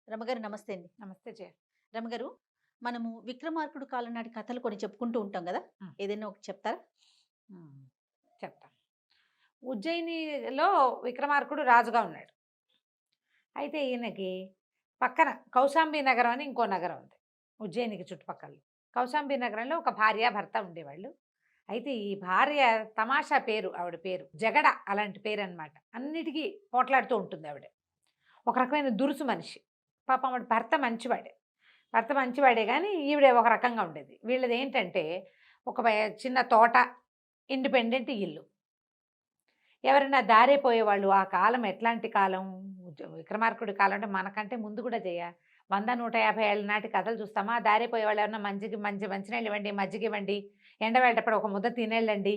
రమగారు నమస్తే అండి. నమస్తే జయ. రమగారు, మనము విక్రమార్కుడు కాలం నాటి కథలు కొన్ని చెప్పుకుంటూ ఉంటాం గదా! హ్మ్. ఏదైనా ఒకటి చెప్తారా? హ్మ్. చెప్తాను. ఉజ్జయినిలో విక్రమార్కుడు రాజుగా ఉన్నాడు. అయితే ఈయనకి పక్కన కౌశాంబి నగరం అని ఇంకో నగరం ఉంది. ఉజ్జయినికి చుట్టుపక్కల. కౌశాంబి నగరంలో ఒక భార్య, భర్త ఉండేవాళ్ళు. అయితే ఈ భార్య తమాషా పేరు ఆవిడ పేరు. జగడ అలాంటి పేరనమాట. అన్నిటికి పోట్లాడుతూ ఉంటుంది ఆవిడ. ఒక రకమైన దురుసు మనిషి. పాపం ఆవిడ భర్త మంచివాడే. భర్త మంచివాడే గానీ ఈవిడ ఒక రకంగా ఉండేది. వీళ్ళదేంటంటే ఒక చిన్న తోట, ఇండిపెండెంట్ ఇల్లు. ఎవరైనా దారే పోయేవాళ్ళు ఆ కాలం ఎట్లాంటి కాలం, విక్రమార్కుడి కాలం అంటే మనకంటే ముందు కూడా 100, 150 ఏళ్ళ నాటి కథలు చూస్తామా? దారే పోయేవాళ్ళు ఎవరన్నా మంచినీళ్ళు ఇవ్వండి, మజ్జిగ ఇవ్వండి, ఎండ వెళ్ళేటప్పుడు ఒక ముద్ద తినేళ్ళండి,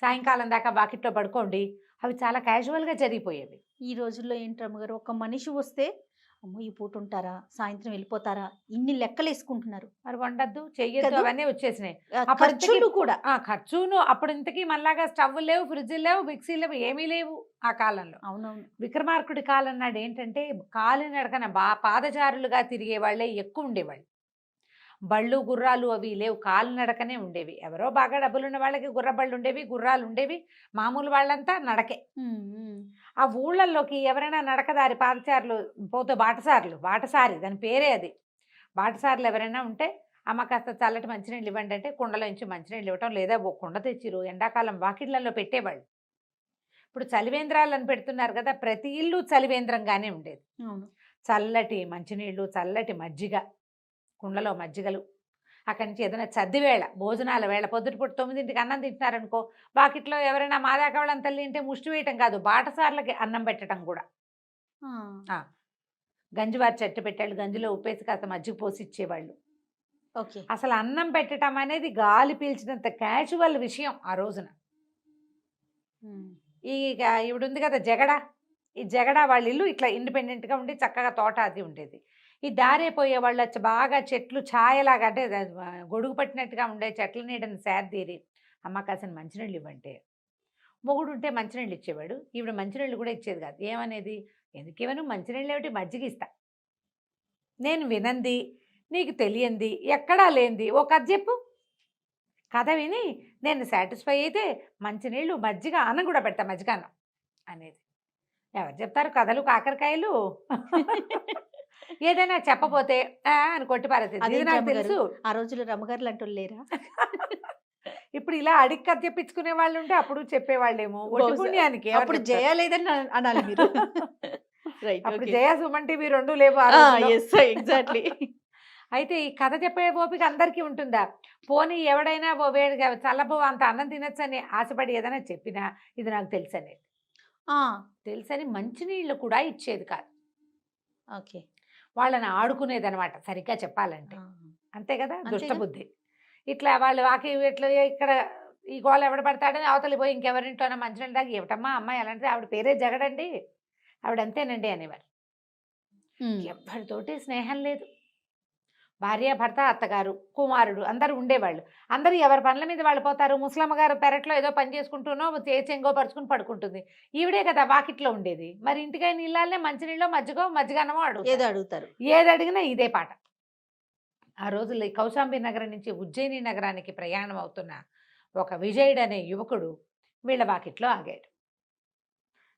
సాయంకాలం దాకా వాకిట్లో పడుకోండి. అవి చాలా క్యాజువల్‌గా జరిగిపోయేవి. ఈ రోజుల్లో ఏంటి రమగారు, ఒక మనిషి వస్తే అమ్మో! ఈ పూట ఉంటారా? సాయంత్రం వెళ్ళిపోతారా? ఇన్ని లెక్కలేసుకుంటున్నారు. మరి వండొద్దు, చెయ్యొద్దు కదూ! అవన్నీ వచ్చేసినాయి. అప్పుడు ఇంతకీ ఖర్చులు కూడా. ఖర్చును అప్పుడు ఇంతకీ మనలాగా స్టవ్‌లు లేవు, ఫ్రిడ్జ్‌లు లేవు, మిక్సీలు లేవు, ఏమీ లేవు ఆ కాలంలో. అవునవును. విక్రమార్కుడి కాలం నాడు ఏంటంటే కాలినడకన పాదచారులుగా తిరిగే వాళ్ళే ఎక్కువ ఉండేవాళ్ళు. బళ్ళు, గుర్రాలు అవి లేవు. కాలినడకనే ఉండేవి. ఎవరో బాగా డబ్బులున్న వాళ్ళకి గుర్రబళ్ళు ఉండేవి, గుర్రాలు ఉండేవి. మామూలు వాళ్ళంతా నడకే. హ్మ్. హ్మ్. ఆ ఊళ్ళల్లోకి ఎవరైనా నడకదారి పాదచారులు పోతే బాటసారి దాని పేరే అది. బాటసారులు ఎవరైనా ఉంటే, అమ్మ కాస్త చల్లటి మంచినీళ్ళు ఇవ్వండి అంటే కుండలోంచి మంచినీళ్ళు ఇవ్వటం, లేదా ఓ కుండ తెచ్చిరు ఎండాకాలం వాకిట్లలో పెట్టేవాళ్ళు. ఇప్పుడు చలివేంద్రాలని పెడుతున్నారు కదా! ప్రతి ఇల్లు చలివేంద్రంగానే ఉండేది. అవును. చల్లటి మంచినీళ్ళు, చల్లటి మజ్జిగ, కుండలో మజ్జిగలు. అక్కడి నుంచి ఏదైనా చద్ది వేళ, భోజనాల వేళ పొద్దుటిపూట 9కి అన్నం తింటున్నారనుకో, వాకిట్లో ఎవరైనా మాదాకవళం తల్లి అంటే ముష్టి వేయటం కాదు, బాటసార్లకి అన్నం పెట్టడం కూడా. ఆ! ఆ! గంజివారు చెట్టు పెట్టాళ్ళు, గంజిలో ఉప్పేసి కాస్త మజ్జిగ పోసి ఇచ్చేవాళ్ళు. ఓకే. అసలు అన్నం పెట్టటం అనేది గాలి పీల్చినంత క్యాజువల్ విషయం ఆ రోజున. హ్మ్. ఈవిడుంది కదా జగడ, ఈ జగడ వాళ్ళ ఇల్లు ఇట్లా ఇండిపెండెంట్‌గా ఉండి చక్కగా తోట అది ఉండేది. ఈ దారే పోయేవాళ్ళు బాగా చెట్లు ఛాయలాగా అంటే గొడుగు పట్టినట్టుగా ఉండే చెట్ల నీడని సేదతీరి, అమ్మ కాసిన మంచినీళ్ళు ఇవ్వంటే, మొగుడుంటే మంచినీళ్ళు ఇచ్చేవాడు. ఈవిడ మంచినీళ్ళు కూడా ఇచ్చేది కాదు. ఏమనేది, "ఎందుకివ్వను మంచినీళ్ళేమిటి మజ్జిగ ఇస్తా. నేను వినంది, నీకు తెలియంది, ఎక్కడా లేనిది ఓ కథ చెప్పు. కథ విని నేను సాటిస్ఫై అయితే మంచినీళ్ళు, మజ్జిగ, అన్నం కూడా పెడతా మజ్జిగన్నం" అనేది. ఎవరు చెప్తారు కథలు కాకరకాయలు? ఏదైనా చెప్పపోతే అని కొట్టి పారేసిద్ది. ఇది అదేంటి నాకు రమగారు, తెలుసు. ఆ రోజుల్లో రమగారులంటోళ్ళు లేరా? ఇప్పుడు ఇలా అడిగి కథ చెప్పించుకునే వాళ్ళుంటే అప్పుడు చెప్పేవాళ్ళేమో. ఒట్టి బహుశా పుణ్యానికి ఎవరు అప్పుడు చెప్తారు? జయ లేదని అనాలి మీరు. రైట్. అప్పుడు ఓకే. జయ, సుమన్ టీవీ 2 లేవు ఆ ఆ! రోజుల్లో. యెస్. ఎగ్జాక్ట్‌లీ. అయితే ఈ కథ చెప్పే ఓపిక అందరికీ ఉంటుందా? పోనీ ఎవడైనా ఓ వేడిగా చల్లబో అంత అన్నం తినొచ్చని ఆశపడి ఏదైనా చెప్పినా, ఇది నాకు తెలుసనేది. ఆ! తెలుసని మంచినీళ్ళు కూడా ఇచ్చేది కాదు. ఓకే. వాళ్ళని ఆడుకునేదనమాట సరిగ్గా చెప్పాలంటే. ఆ! అంతే కదా! అంతేగా. దుష్టబుద్ధి. ఇట్లా వాళ్ళు ఇట్లా ఇక్కడ ఈ గోల ఎవడు పడతాడని అవతలికి పోయి ఇంకెవరింట్లోనో మంచినీళ్ళు తాగి, "ఏమిటమ్మా అమ్మాయి ఎలాంటిది? ఆవిడ పేరే జగడండి. ఆవిడ అంతేనండి" అనేవారు. హ్మ్. ఎవ్వరితోటి స్నేహం లేదు. భార్య, భర్త, అత్తగారు, కుమారుడు అందరూ ఉండేవాళ్ళు. అందరూ ఎవరి పనుల మీద వాళ్ళు పోతారు. ముసలమ్మ గారు పెరట్లో ఏదో పని చేసుకుంటూనో చెంగో పరుచుకుని పడుకుంటుంది. ఈవిడే కదా వాకిట్లో ఉండేది. మరి ఇంటికైన ఇల్లాలనే మంచినీళ్ళో, మజ్జిగన్నమో అడుగుతారు. ఏదో అడుగుతారు. ఏదడిగినా ఇదే పాట. ఆ రోజుల్లో ఈ కౌశాంబి నగరం నుంచి ఉజ్జయిని నగరానికి ప్రయాణం అవుతున్న ఒక విజయుడు అనే యువకుడు వీళ్ళ వాకిట్లో ఆగాడు.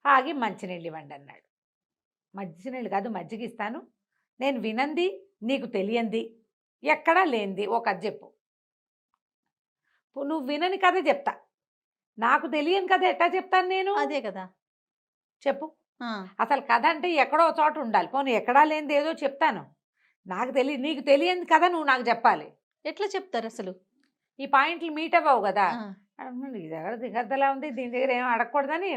ఆగి మంచినీళ్ళు ఇవ్వండి అన్నాడు. మంచినీళ్ళు కాదు మజ్జిగ ఇస్తాను. నేను వినంది, నీకు తెలియంది, ఎక్కడా లేనిది ఓ కథ చెప్పు. నువ్వు వినని కథ చెప్తా. నాకు తెలియని కథ ఎట్టా చెప్తాను నేను? అదే కదా! చెప్పు. ఆ! అసలు కథ అంటే ఎక్కడో ఒక చోట ఉండాలి. పోనీ ఎక్కడా లేనిది ఏదో చెప్తాను. నీకు తెలియని కథ నువ్వు నాకు చెప్పాలి. ఎట్లా చెప్తారసలు? ఈ పాయింట్లు మీట్ అవ్వవు గదా! ఆ! ఇది దగ్గర దిగద్దలా ఉంది. దీని దగ్గర ఏమి అడగకూడదని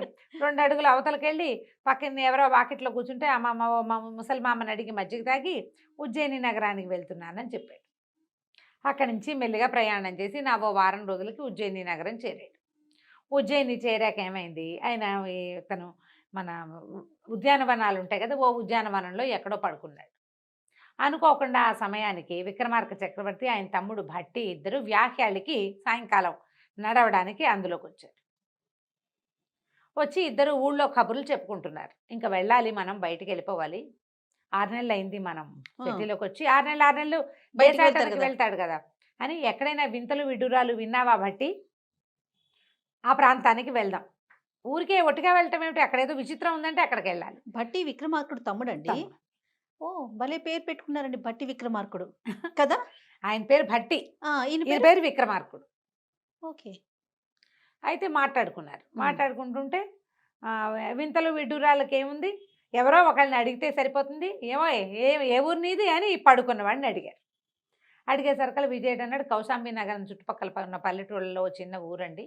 2 అడుగులు అవతలకెళ్ళి పక్కన ఎవరో వాకిట్లో కూర్చుంటే మా ముసలిమామని అడిగి మజ్జిగ తాగి ఉజ్జయిని నగరానికి వెళ్తున్నానని చెప్పాడు. అక్కడి నుంచి మెల్లిగా ప్రయాణం చేసి ఓ వారం రోజులకి ఉజ్జయిని నగరం చేరాడు. ఉజ్జయిని చేరాక ఏమైంది, ఆయన తను మన ఉద్యానవనాలు ఉంటాయి కదా! ఓ ఉద్యానవనంలో ఎక్కడో పడుకున్నాడు. అనుకోకుండా ఆ సమయానికి విక్రమార్క చక్రవర్తి, ఆయన తమ్ముడు భట్టి ఇద్దరు వ్యాహ్యాళికి సాయంకాలం నడవడానికి అందులోకొచ్చారు. వచ్చి ఇద్దరు ఊళ్ళో కబుర్లు చెప్పుకుంటున్నారు. ఇంక వెళ్ళాలి, మనం బయటికి వెళ్ళిపోవాలి. 6 నెలలు అయింది మనం ఆ, సిటీలోకి వచ్చి. 6 నెలలు బయటికి వెళ్తారు దేశాటనకి కదా. వెళ్తాడు కదా అని, ఎక్కడైనా వింతలు విడ్డూరాలు విన్నావా బట్టి ఆ ప్రాంతానికి వెళ్దాం. ఊరికే ఒట్టిగా వెళ్ళటం ఏమిటి, అక్కడేదో విచిత్రం ఉందంటే అక్కడికి వెళ్ళాలి. భట్టి విక్రమార్కుడు తమ్ముడండి. తమ్ముడు. ఓ, భలే పేరు పెట్టుకున్నారండి భట్టి విక్రమార్కుడు కదా. ఆయన పేరు భట్టి, ఈయన ఈయన పేరు పేరు విక్రమార్కుడు. ఓకే. అయితే మాట్లాడుకున్నారు. మాట్లాడుకుంటుంటే వింతలు విడ్డూరాలకి ఏముంది, ఎవరో ఒకళ్ళని అడిగితే సరిపోతుంది, ఏమో ఏ ఊరు నీది అని పడుకున్న వాడిని అడిగారు. అడిగేసరికల్లా విజయుడు అన్నాడు, కౌశాంబి నగరం చుట్టుపక్కల ఉన్న పల్లెటూళ్ళలో చిన్న ఊరండి.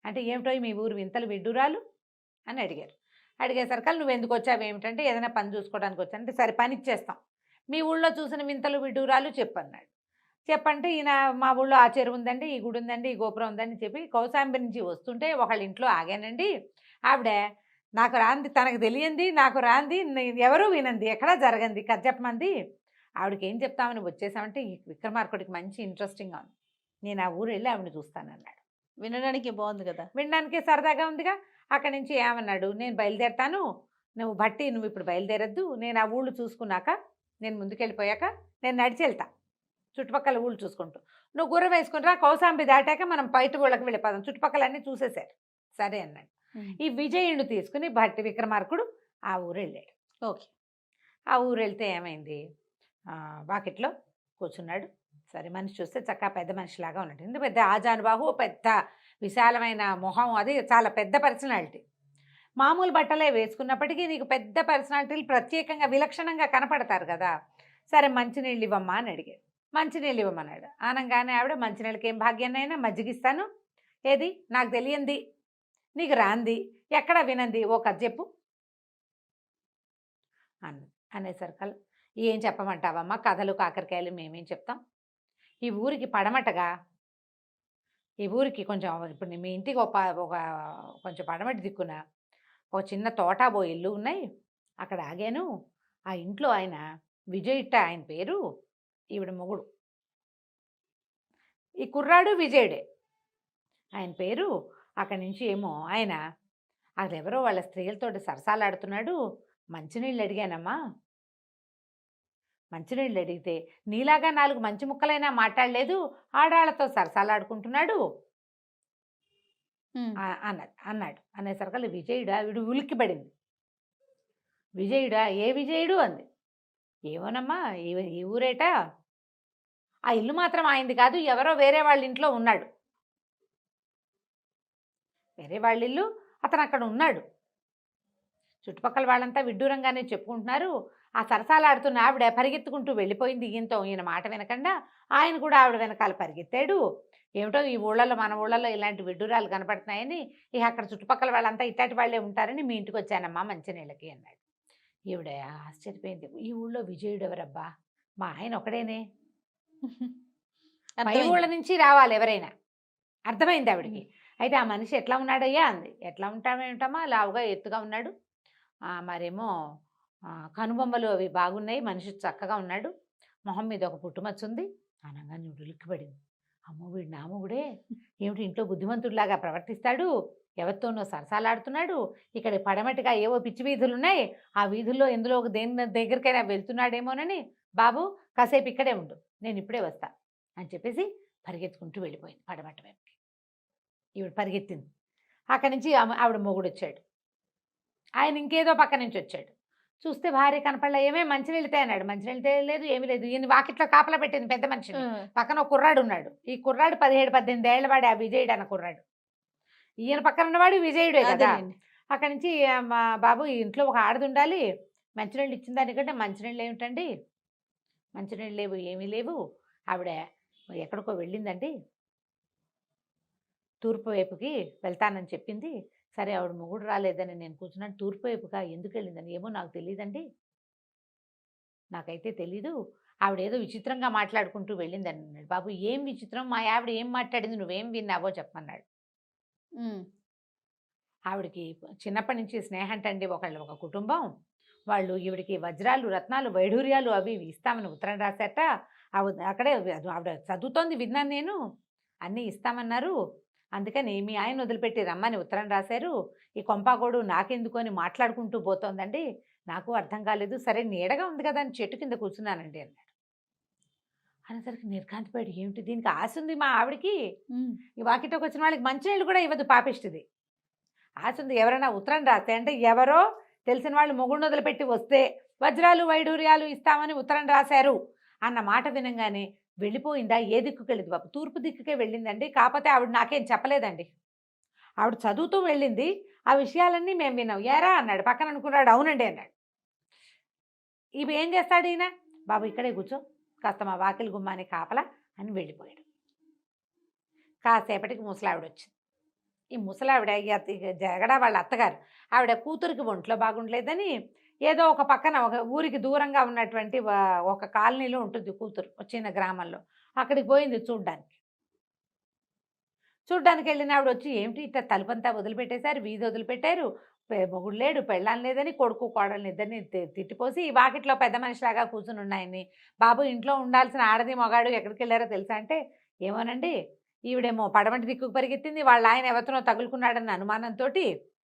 అంటే ఏమిటో మీ ఊరు వింతలు విడ్డూరాలు అని అడిగారు. అడిగేసరికల్లా నువ్వు ఎందుకు వచ్చావు ఏమిటంటే, ఏదైనా పని చూసుకోవడానికి వచ్చానంటే, సరే పని ఇచ్చేస్తాం, మీ ఊళ్ళో చూసిన వింతలు విడ్డూరాలు చెప్పన్నాడు. చెప్పంటే ఈయన, మా ఊళ్ళో ఆ చెరువు ఉందండి, ఈ గుడి ఉందండి, ఈ గోపురం ఉందని చెప్పి కౌశాంబి నుంచి వస్తుంటే ఒకళ్ళ ఇంట్లో ఆగానండి. ఆవిడ నాకు రాంది, తనకు తెలియంది, నాకు రాంది, ఎవరూ వినంది, ఎక్కడా జరగంది కథ చెప్పమంది. ఆవిడకి ఏం చెప్తామని వచ్చేసామంటే, ఈ విక్రమార్కుడికి మంచి ఇంట్రెస్టింగ్గా ఉంది, నేను ఆ ఊరు వెళ్ళి ఆవిడని చూస్తానన్నాడు. వినడానికి బాగుంది కదా. వినడానికి సరదాగా ఉందిగా. అక్కడి నుంచి ఏమన్నాడు, నేను బయలుదేరతాను, నువ్వు భట్టి నువ్వు ఇప్పుడు బయలుదేరద్దు, నేను ఆ ఊళ్ళు చూసుకున్నాక, నేను ముందుకెళ్ళిపోయాక నేను నడిచి వెళ్తా చుట్టుపక్కల ఊళ్ళు చూసుకుంటూ, నువ్వు గుర్రం వేసుకుంటా, కౌశాంబి దాటాక మనం బయట ఊళ్ళకి వెళ్ళిపోదాం, చుట్టుపక్కల అన్నీ చూసేశారు. సరే అన్నాడు. ఈ విజయుడిని తీసుకుని భట్టి విక్రమార్కుడు ఆ ఊరు వెళ్ళాడు. ఓకే. ఆ ఊరు వెళ్తే ఏమైంది, వాకిట్లో కూర్చున్నాడు. సరే మనిషి చూస్తే చక్కగా పెద్ద మనిషిలాగా ఉన్నాడు. ఇంత పెద్ద ఆజానుబాహు, పెద్ద విశాలమైన మొహం, అది చాలా పెద్ద పర్సనాలిటీ. మామూలు బట్టలే వేసుకున్నప్పటికీ నీకు పెద్ద పర్సనాలిటీలు ప్రత్యేకంగా విలక్షణంగా కనపడతారు కదా. సరే మంచినీళ్ళు ఇవ్వమ్మా అని అడిగాడు. మంచినీళ్ళు ఇవ్వమన్నాడు. అనగానే ఆవిడ, మంచినీళ్ళకి ఏం భాగ్యాన్నైనా మజ్జిగిస్తాను, ఏది నాకు తెలియంది, నీకు రాంది, ఎక్కడ వినంది ఓ కథ చెప్పు అనేసరికల్లా, ఏం చెప్పమంటావమ్మా, కథలు కాకరకాయలు మేమేం చెప్తాం, ఈ ఊరికి పడమటగా, ఈ ఊరికి కొంచెం ఇప్పుడు మీ ఇంటికి ఒక కొంచెం పడమటి దిక్కున ఒక చిన్న తోట ఓ ఇల్లు ఉన్నాయి, అక్కడ ఆగాను. ఆ ఇంట్లో ఆయన విజయుట ఆయన పేరు, ఈవిడ మొగుడు, ఈ కుర్రాడు విజయుడే ఆయన పేరు. అక్కడి నుంచి ఏమో ఆయన అదెవరో వాళ్ళ స్త్రీలతోటి సరసాలాడుతున్నాడు. మంచినీళ్ళు అడిగానమ్మా, మంచినీళ్ళు అడిగితే నీలాగా 4 మంచి ముక్కలైనా మాట్లాడలేదు, ఆడాళ్లతో సరసాలాడుకుంటున్నాడు అన్నాడు. అనేసరికల్లా విజయుడా, వీడు ఉలిక్కిపడింది. విజయుడా, ఏ విజయుడు అంది. ఏమోనమ్మా, ఈ ఊరేట, ఆ ఇల్లు మాత్రం ఆయనది కాదు, ఎవరో వేరే వాళ్ళ ఇంట్లో ఉన్నాడు, వేరే వాళ్ళ ఇల్లు, అతను అక్కడ ఉన్నాడు. చుట్టుపక్కల వాళ్ళంతా విడ్డూరంగానే చెప్పుకుంటున్నారు. ఆ సరసాలాడుతున్న ఆవిడ పరిగెత్తుకుంటూ వెళ్ళిపోయింది. ఈయన మాట వినకుండా ఆయన కూడా ఆవిడ వెనకాల పరిగెత్తాడు. ఏమిటో ఈ ఊళ్ళలో, మన ఊళ్ళలో ఇలాంటి విడ్డూరాలు కనపడుతున్నాయని, ఇక అక్కడ చుట్టుపక్కల వాళ్ళంతా ఇట్లాంటి వాళ్ళే ఉంటారని మీ ఇంటికి వచ్చానమ్మా మంచినీళ్ళకి అన్నాడు. ఈవిడ ఆశ్చర్యపోయింది. ఈ ఊళ్ళో విజయుడు ఎవరబ్బా, మా ఆయన ఒకడేనే, పై ఊళ్ళ నుంచి రావాలి ఎవరైనా, అర్థమైంది ఆవిడకి. అయితే ఆ మనిషి ఎట్లా ఉన్నాడయ్యా అంది. ఎట్లా ఉంటామేమిటమ్మా, లావుగా ఎత్తుగా ఉన్నాడు, మరేమో కనుబొమ్మలు అవి బాగున్నాయి, మనిషి చక్కగా ఉన్నాడు, మొహం మీద ఒక పుట్టుమచ్చ ఉంది అనగా నువ్వు ఉలిక్కిపడింది. అమ్మో, వీడు నా మొగుడే, ఏమిటి ఇంట్లో బుద్ధిమంతుడిలాగా ప్రవర్తిస్తాడు, ఎవరితోనో సరసాలాడుతున్నాడు, ఇక్కడ పడమటిగా ఏవో పిచ్చి వీధులు ఉన్నాయి, ఆ వీధుల్లో ఎందులో దేని దగ్గరికైనా వెళ్తున్నాడేమోనని, బాబు కాసేపు ఇక్కడే ఉండు, నేను ఇప్పుడే వస్తా అని చెప్పేసి పరిగెత్తుకుంటూ వెళ్ళిపోయింది పడమటి వైపుకి. ఈవిడ పరిగెత్తింది. అక్కడి నుంచి ఆవిడ మొగుడు వచ్చాడు. ఆయన ఇంకేదో పక్క నుంచి వచ్చాడు. చూస్తే భార్య కనపడలే. ఏమే మంచినీళ్ళు అన్నాడు. మంచినీళ్ళు తేలేదు, ఏమీ లేదు. ఈయన వాకిట్లో కాపలా పెట్టింది పెద్ద మనిషిని. పక్కన ఒక కుర్రాడు ఉన్నాడు. ఈ కుర్రాడు 17-18 ఏళ్ల వాడు, ఆ విజయుడు అన్న కుర్రాడు. ఈయన పక్కన ఉన్నవాడు విజయుడే కదా. అక్కడి నుంచి, మా బాబు ఈ ఇంట్లో ఒక ఆడది ఉండాలి, మంచినీళ్ళు ఇచ్చిన దానికంటే మంచినీళ్ళు ఏమిటండి, మంచినీళ్ళు లేవు, ఏమీ లేవు, ఆవిడ ఎక్కడికో వెళ్ళిందండి, తూర్పు వైపుకి వెళ్తానని చెప్పింది. సరే ఆవిడ మొగుడు రాలేదని నేను కూర్చున్నాను. తూర్పు వైపుగా ఎందుకు వెళ్ళిందని ఏమో నాకు తెలియదండి, నాకైతే తెలీదు, ఆవిడ ఏదో విచిత్రంగా మాట్లాడుకుంటూ వెళ్ళిందని అన్నాడు. బాబు ఏం విచిత్రం, మా ఆవిడ ఏం మాట్లాడింది, నువ్వేం విన్నావో చెప్పమన్నాడు. ఆవిడకి చిన్నప్పటి నుంచి స్నేహంటండి, ఒక కుటుంబం, వాళ్ళు ఈవిడికి వజ్రాలు, రత్నాలు, వైఢూర్యాలు అవి ఇస్తామని ఉత్తరం రాశాట. అక్కడే ఆవిడ చదువుతోంది, విన్నాను నేను, అన్నీ ఇస్తామన్నారు, అందుకని మీ ఆయన వదిలిపెట్టి రమ్మని ఉత్తరం రాశారు. ఈ కొంపాగోడు నాకెందుకు అని మాట్లాడుకుంటూ పోతోందండి. నాకు అర్థం కాలేదు. సరే నీడగా ఉంది కదా అని చెట్టు కింద కూర్చున్నానండి అన్నాడు. అనేసరికి నిర్ఘాంతపోయాడు. ఏమిటి దీనికి ఆశ ఉంది మా ఆవిడకి. ఈ వాకిట్లోకి వచ్చిన వాళ్ళకి మంచినీళ్ళు కూడా ఇవ్వదు పాపిష్టిది. ఆశ ఉంది. ఎవరైనా ఉత్తరం రాస్తే అంటే ఎవరో తెలిసిన వాళ్ళు మొగుడిని వదిలిపెట్టి వస్తే వజ్రాలు వైడూర్యాలు ఇస్తామని ఉత్తరం రాశారు అన్న మాట వినంగానే వెళ్ళిపోయిందా? ఏ దిక్కుకి వెళ్ళింది బాబు? తూర్పు దిక్కుకే వెళ్ళిందండి. కాకపోతే ఆవిడ నాకేం చెప్పలేదండి. ఆవిడ చదువుతూ వెళ్ళింది. ఆ విషయాలన్నీ మేము విన్నాం. ఏరా అన్నాడు. పక్కన అనుకున్నాడు. అవునండి అన్నాడు. ఇవి ఏం చేస్తాడు ఈయన? బాబు ఇక్కడే కూర్చో, కాస్త మా వాకిలి గుమ్మాని కాపలా అని వెళ్ళిపోయాడు. కాసేపటికి ముసలావిడ వచ్చింది. ఈ ముసలావిడ జగడ వాళ్ళ అత్తగారు ఆవిడ కూతురికి ఒంట్లో బాగుండలేదని ఏదో ఒక పక్కన ఒక ఊరికి దూరంగా ఉన్నటువంటి ఒక కాలనీలో ఉంటుంది కూతురు, చిన్న గ్రామంలో. అక్కడికి పోయింది చూడ్డానికి వెళ్ళిన ఆవిడ వచ్చి ఏమిటి ఇట్లా తలుపంతా వదిలిపెట్టేశారు, వీధి వదిలిపెట్టారు, మొగుడు లేడు, పెళ్ళాం లేదని కొడుకు కోడల్ని ఇద్దరిని తిట్టిపోసి ఈ వాకిట్లో పెద్ద మనిషిలాగా కూర్చుని ఉన్నాయని, బాబు ఇంట్లో ఉండాల్సిన ఆడది మొగాడు ఎక్కడికి వెళ్ళారో తెలుసా అంటే, ఏమోనండి ఈవిడేమో పడమటి దిక్కుకు పరిగెత్తింది, వాళ్ళ ఆయన ఎవరినో తగులుకున్నాడన్న అనుమానంతో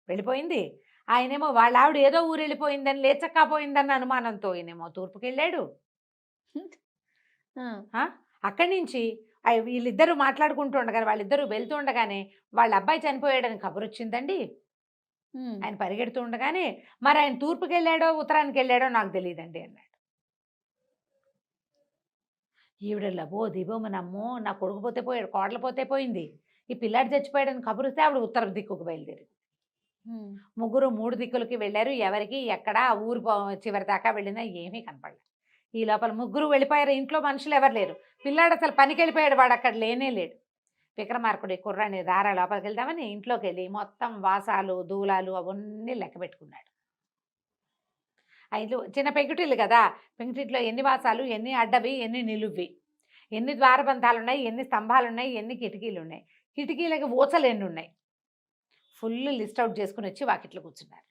వెళ్ళిపోయింది, ఆయనేమో వాళ్ళ ఆవిడ ఏదో ఊరు వెళ్ళిపోయిందని లేచక్కపోయిందన్న అనుమానంతో ఈయనేమో తూర్పుకి వెళ్ళాడు. అక్కడి నుంచి వీళ్ళిద్దరూ మాట్లాడుకుంటూ ఉండగానే వాళ్ళిద్దరూ వెళ్తూ ఉండగానే వాళ్ళ అబ్బాయి చనిపోయాడని కబురు వచ్చిందండి. ఆయన పరిగెడుతూ ఉండగానే మరి ఆయన తూర్పుకి వెళ్ళాడో ఉత్తరానికి వెళ్ళాడో నాకు తెలియదండి అన్నాడు. ఈవిడ లబో దిబోమనమ్మో నా కొడుకు పోతే పోయాడు, కోడలు పోతే పోయింది, ఈ పిల్లాడు చచ్చిపోయాడని కబురిస్తే ఆవిడ ఉత్తర దిక్కుకు బయలుదేరి. ముగ్గురు 3 దిక్కులకి వెళ్ళారు. ఎవరికి ఎక్కడ ఊరు చివరి దాకా వెళ్ళినా ఏమీ కనపడలేదు. ఈ లోపల ముగ్గురు వెళ్ళిపోయారు. ఇంట్లో మనుషులు ఎవరు లేరు. పిల్లాడు అసలు పనికి వెళ్ళిపోయాడు, వాడు అక్కడ లేనే లేడు. విక్రమార్కుడు కుర్రాన్ని దారా లోపలికి వెళ్దామని ఇంట్లోకి వెళ్ళి మొత్తం వాసాలు దూలాలు అవన్నీ లెక్క పెట్టుకున్నాడు. ఇల్లు చిన్న పెంకుటిల్లు కదా, పెంకుటిట్లో ఎన్ని వాసాలు, ఎన్ని అడ్డవి, ఎన్ని నిలువ్వి, ఎన్ని ద్వారబంధాలు ఉన్నాయి, ఎన్ని స్తంభాలు ఉన్నాయి, ఎన్ని కిటికీలు ఉన్నాయి, కిటికీలకి ఊచలు ఎన్ని ఉన్నాయి, ఫుల్ లిస్ట్ అవుట్ చేసుకుని వచ్చి వాకిట్లో కూర్చున్నారు.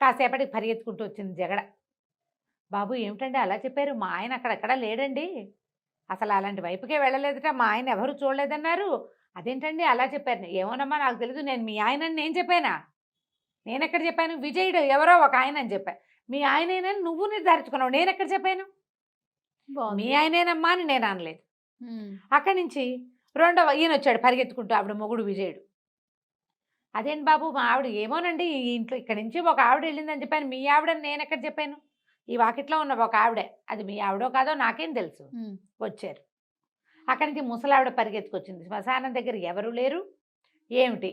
కాసేపటికి పరిగెత్తుకుంటూ వచ్చింది జగడ. బాబు ఏమిటండి అలా చెప్పారు? మా ఆయన అక్కడెక్కడా లేడండి, అసలు అలాంటి వైపుకే వెళ్ళలేదట, మా ఆయన ఎవరు చూడలేదన్నారు. అదేంటండి అలా చెప్పారు? ఏమోనమ్మా నాకు తెలీదు, నేను మీ ఆయనని నేను చెప్పానా? నేను ఎక్కడ చెప్పాను? విజయుడు ఎవరో ఒక ఆయన అని చెప్పా. మీ ఆయనేనని నువ్వు నిర్ధారించుకున్నావు, నేను ఎక్కడ చెప్పాను? మీ ఆయనేనమ్మా అని నేను అనలేదు. అక్కడి నుంచి రెండవ ఈయన వచ్చాడు పరిగెత్తుకుంటూ, ఆవిడ మొగుడు విజయుడు. అదేంటి బాబు మా ఆవిడ? ఏమోనండి ఈ ఇంట్లో ఇక్కడి నుంచి ఒక ఆవిడ వెళ్ళిందని చెప్పాను, మీ ఆవిడని నేను ఎక్కడ చెప్పాను? ఈ వాకిట్లో ఉన్న ఒక ఆవిడే, అది మీ ఆవిడో కాదో నాకేం తెలుసు. వచ్చారు. అక్కడి నుంచి ముసలావిడ పరిగెత్తుకొచ్చింది. శ్మశానం దగ్గర ఎవరు లేరు ఏమిటి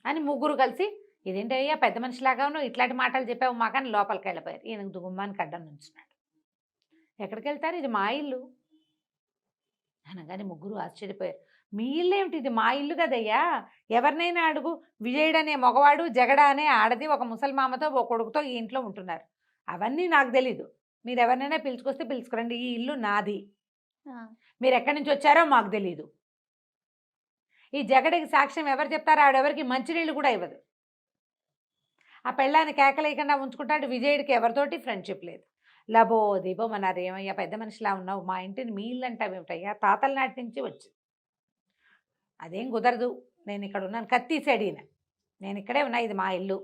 అని ముగ్గురు కలిసి, ఇదేంటయ్యా పెద్ద మనిషిలాగా ఉన్నావు, ఇట్లాంటి మాటలు చెప్పావు మాకని లోపలికి వెళ్ళిపోయారు. ఈయన గుమ్మానికి అడ్డం నుంచున్నాడు. ఎక్కడికి వెళ్తారు? ఇది మా ఇల్లు అనగానే ముగ్గురు ఆశ్చర్యపోయారు. మీ ఇల్లు ఏమిటి? ఇది మా ఇల్లు కదయ్యా, ఎవరినైనా అడుగు, విజయుడు అనే మగవాడు, జగడ అనే ఆడది, ఒక ముసల్మామతో ఒక కొడుకుతో ఈ ఇంట్లో ఉంటున్నారు. అవన్నీ నాకు తెలీదు, మీరు ఎవరినైనా పిలుచుకొస్తే పిలుచుకురండి, ఈ ఇల్లు నాది, మీరు ఎక్కడి నుంచి వచ్చారో మాకు తెలీదు. ఈ జగడికి సాక్ష్యం ఎవరు చెప్తారో ఆవిడెవరికి మంచినీళ్ళు కూడా ఇవ్వదు. ఆ పెళ్ళాన్ని కేకలేయకుండా ఉంచుకుంటాడు. విజయుడికి ఎవరితోటి ఫ్రెండ్షిప్ లేదు. లబో దీపం అన్నారు. ఏమయ్యా పెద్ద మనిషిలా ఉన్నావు, మా ఇంటిని మీ ఇల్లు అంటావేమిటయ్యా, తాతల నాటి నుంచి వచ్చి. అదేం కుదరదు, నేను ఇక్కడ ఉన్నాను. కత్తీసాడు ఈయన. నేను ఇక్కడే ఉన్నా, ఇది మా ఇల్లు.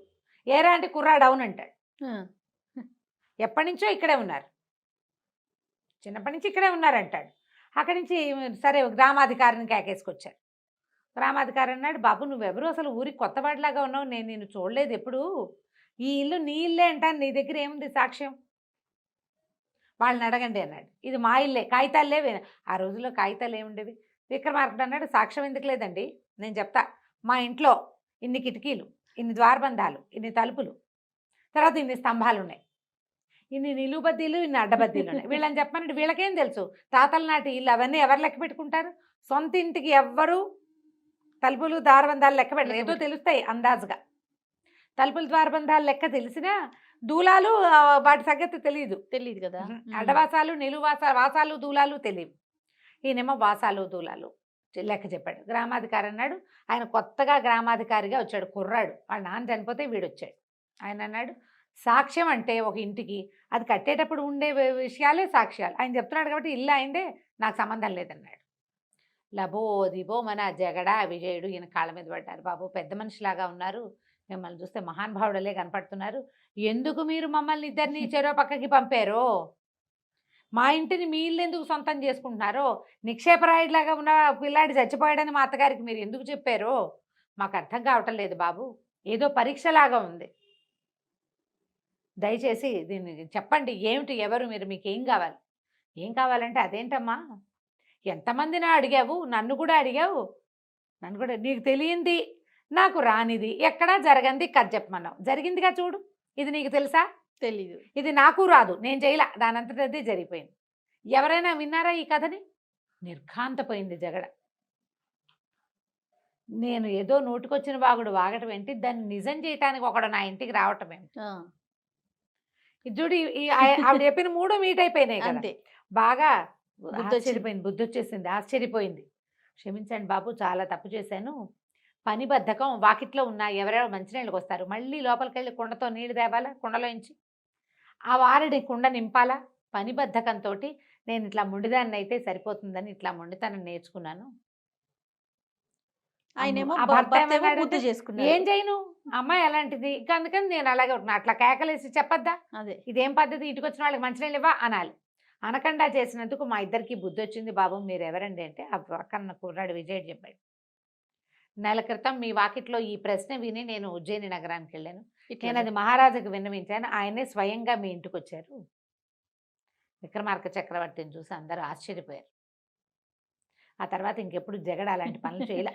ఏరా అంటే కుర్రాడు అవునంటాడు. ఎప్పటి నుంచో ఇక్కడే ఉన్నారు, చిన్నప్పటి నుంచి ఇక్కడే ఉన్నారంటాడు. అక్కడి నుంచి సరే గ్రామాధికారిని కేకేసుకొచ్చారు. గ్రామాధికారి అన్నాడు, బాబు నువ్వెవరు, అసలు ఊరికి కొత్తవాడిలాగా ఉన్నావు, నేను నిన్ను చూడలేదు ఎప్పుడు, ఈ ఇల్లు నీ ఇల్లే అంటాను, నీ దగ్గర ఏముంది సాక్ష్యం? వాళ్ళని అడగండి అన్నాడు. ఇది మా ఇల్లే, కాగితాలు లేవే. ఆ రోజుల్లో కాగితాలు ఏముండేవి? విక్రమార్కుడు అన్నాడు, సాక్ష్యం ఎందుకు లేదండి, నేను చెప్తా. మా ఇంట్లో ఇన్ని కిటికీలు, ఇన్ని ద్వారబంధాలు, ఇన్ని తలుపులు, తర్వాత ఇన్ని స్తంభాలు ఉన్నాయి, ఇన్ని నిలువు బద్దీలు, ఇన్ని అడ్డబద్దీలు ఉన్నాయి. వీళ్ళని చెప్పమన్నాడు. వీళ్ళకేం తెలుసు తాతల నాటి ఇల్లు, అవన్నీ ఎవరు లెక్క పెట్టుకుంటారు? సొంత ఇంటికి ఎవ్వరు తలుపులు ద్వారబంధాలు లెక్క పెట్టరు, ఏదో తెలుస్తాయి అందాజుగా. తలుపులు ద్వారబంధాలు లెక్క తెలిసినా దూలాలు వాటి సంగతి తెలియదు కదా. అడ్డవాసాలు, వాసాలు దూలాలు తెలియవు. ఈయనేమో వాసాలు దూలాలు లెక్క చెప్పాడు. గ్రామాధికారి అన్నాడు. ఆయన కొత్తగా గ్రామాధికారిగా వచ్చాడు, కుర్రాడు. వాళ్ళ నాన్న చనిపోతే వీడు వచ్చాడు. ఆయన అన్నాడు, సాక్ష్యం అంటే ఒక ఇంటికి అది కట్టేటప్పుడు ఉండే విషయాలే సాక్ష్యాలు. ఆయన చెప్తున్నాడు కాబట్టి ఇల్లు అయిందే, నాకు సంబంధం లేదన్నాడు. లబో దిబో మన జగడ విజయుడు ఈయన కాళ్ళ మీద పడ్డారు. బాబు పెద్ద మనిషిలాగా ఉన్నారు, మిమ్మల్ని చూస్తే మహానుభావుడలే కనపడుతున్నారు, ఎందుకు మీరు మమ్మల్ని ఇద్దరిని చెరో పక్కకి పంపారో, మా ఇంటిని మీ ఇల్లు ఎందుకు సొంతం చేసుకుంటున్నారో, నిక్షేపరాయుడిలాగా ఉన్న పిల్లాడి చచ్చిపోయాడని మా అత్తగారికి మీరు ఎందుకు చెప్పారో మాకు అర్థం కావటం లేదు బాబు, ఏదో పరీక్షలాగా ఉంది, దయచేసి దీన్ని చెప్పండి, ఏమిటి, ఎవరు మీరు, మీకు ఏం కావాలి, ఏం కావాలంటే అదేంటమ్మా ఎంతమందిని అడిగావు, నన్ను కూడా అడిగావు, నన్ను కూడా నీకు తెలియంది నాకు రానిది ఎక్కడా జరగంది కథ చెప్పమన్నావు, జరిగిందిగా చూడు, ఇది నీకు తెలుసా, తెలీదు, ఇది నాకు రాదు, నేను చేయలా, దానంతటదే జరిగిపోయింది, ఎవరైనా విన్నారా ఈ కథని, నిర్ఘాంతపోయింది జగడ. నేను ఏదో నోటికొచ్చిన వాగుడు వాగటం ఏంటి, దాన్ని నిజం చేయటానికి ఒకడు నా ఇంటికి రావటం ఏంటి, ఇది చూడు ఆవిడ చెప్పిన 3 మీట్ అయిపోయినాయి కదా, అంతే బాగా బుద్ధి ఆశ్చర్యపోయింది, బుద్ధి వచ్చేసింది, ఆశ్చర్యపోయింది. క్షమించండి బాబు, చాలా తప్పు చేశాను, పని బద్ధకం, వాకిట్లో ఉన్న ఎవరెవరో మంచినీళ్ళకి వస్తారు, మళ్ళీ లోపలికి వెళ్ళి కుండతో నీళ్ళు తేవాలా, కుండలోంచి ఆ వారిడి కుండ నింపాలా, పని బద్ధకంతో నేను ఇట్లా మొండిదాన్ని అయితే సరిపోతుందని ఇట్లా మొండితనం నేర్చుకున్నాను. ఆయనేమో ఆ భర్త భర్త ఏమో ఏమన్నాడంటే, బుద్ధి చేసుకున్నాడు. ఏం చేయను, అమ్మాయి అలాంటిది, ఇంకా అందుకని నేను అలాగే ఉంటున్నా, అట్లా కేకలేసి చెప్పొద్దా, అదే ఇదేం పద్ధతి, ఇంటికి వచ్చిన వాళ్ళకి మంచినీళ్ళు ఇవ్వా అనాలి, అనకుండా చేసినందుకు మా ఇద్దరికి బుద్ధి వచ్చింది బాబు, మీరు ఎవరండి అంటే ఆ పక్కన కుర్రాడు విజయుడు చెప్పాడు, నెల క్రితం మీ వాకిట్లో ఈ ప్రశ్న విని నేను ఉజ్జయిని నగరానికి వెళ్ళాను, ఇట్లా నేను అది మహారాజుకు విన్నవించాను, ఆయనే స్వయంగా మీ ఇంటికి వచ్చారు. విక్రమార్క చక్రవర్తిని చూసి అందరూ ఆశ్చర్యపోయారు. ఆ తర్వాత ఇంకెప్పుడు జగడ అలాంటి పనులు చేయలే,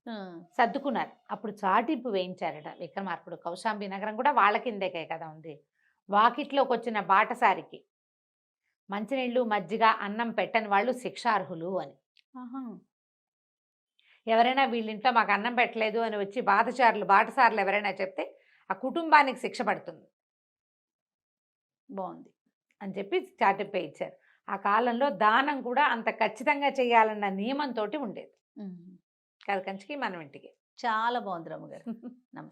ఆ, సర్దుకున్నారు. అప్పుడు చాటింపు వేయించారట విక్రమార్కుడు, కౌశాంబి నగరం కూడా వాళ్ళ కిందేకే కదా ఉంది, వాకిట్లోకి వచ్చిన బాటసారికి మంచినీళ్ళు మజ్జిగ అన్నం పెట్టని వాళ్ళు శిక్షార్హులు అని. ఆహా, ఎవరైనా వీళ్ళింట్లో మాకు అన్నం పెట్టలేదు అని వచ్చి బాటసార్లు ఎవరైనా చెప్తే ఆ కుటుంబానికి శిక్ష పడుతుంది బాగుంది. అని చెప్పి చాటింపు ఇచ్చారు. ఆ కాలంలో దానం కూడా అంత ఖచ్చితంగా చేయాలన్న నియమంతో ఉండేది. ఉమ్. కథ కంచికి మనం ఇంటికి. చాలా బాగుంది రమ్మ గారు. నమస్తే.